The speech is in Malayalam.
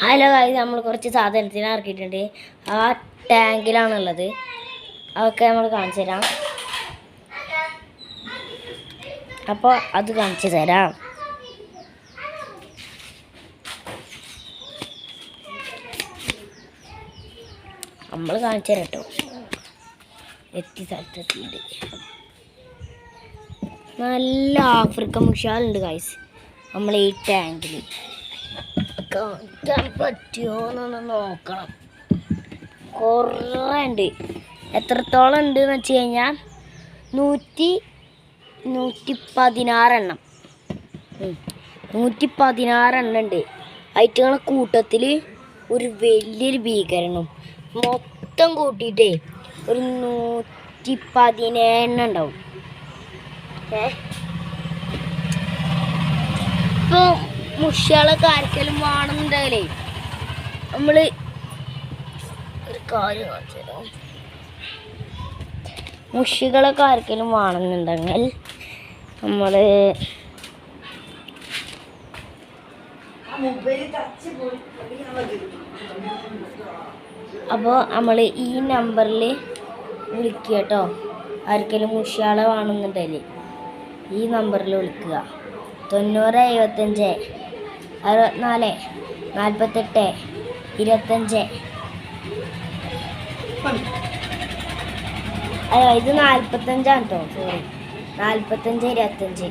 ഹലോ ഗായ്സ്, നമ്മൾ കുറച്ച് സാധനത്തിന് ഇറക്കിയിട്ടുണ്ട്. ആ ടാങ്കിലാണുള്ളത്. അതൊക്കെ നമ്മൾ കാണിച്ചു തരാം. അപ്പോൾ അത് കാണിച്ചു തരാം. നമ്മൾ കാണിച്ചു തരാം കേട്ടോ. സ്ഥലത്തെത്തിയിട്ട് നല്ല ആഫ്രിക്കൻ മുഷാലുണ്ട് ഗായ്സ് നമ്മൾ ഈ ടാങ്കിൽ. കാണിക്കാൻ പറ്റുമോന്നൊന്ന് നോക്കണം. കുറേ ഉണ്ട്. എത്രത്തോളം ഉണ്ട് എന്ന് വെച്ച് കഴിഞ്ഞാൽ 116 എണ്ണം. 116 എണ്ണം ഉണ്ട്. ഐറ്റങ്ങളെ കൂട്ടത്തിൽ ഒരു വലിയൊരു ഭീകരണം മൊത്തം കൂട്ടിയിട്ടേ ഒരു 117 എണ്ണം ഉണ്ടാവും. ഇപ്പോൾ മുഷ്യാളൊക്കെ ആർക്കെങ്കിലും വേണമെന്നുണ്ടെങ്കിലേ നമ്മൾ ഒരു കാര്യം കാണിച്ചു തരാം. മുഷികളൊക്കെ ആർക്കെങ്കിലും വേണമെന്നുണ്ടെങ്കിൽ നമ്മൾ അപ്പോൾ നമ്മൾ ഈ നമ്പറിൽ വിളിക്കുക കേട്ടോ. ആർക്കെങ്കിലും മുഷ്യാളെ വേണമെന്നുണ്ടെങ്കിൽ ഈ നമ്പറിൽ വിളിക്കുക. 90 55 64 48 25. അയ്യോ, ഇത് 45 കേട്ടോ. സോറി, 45 25.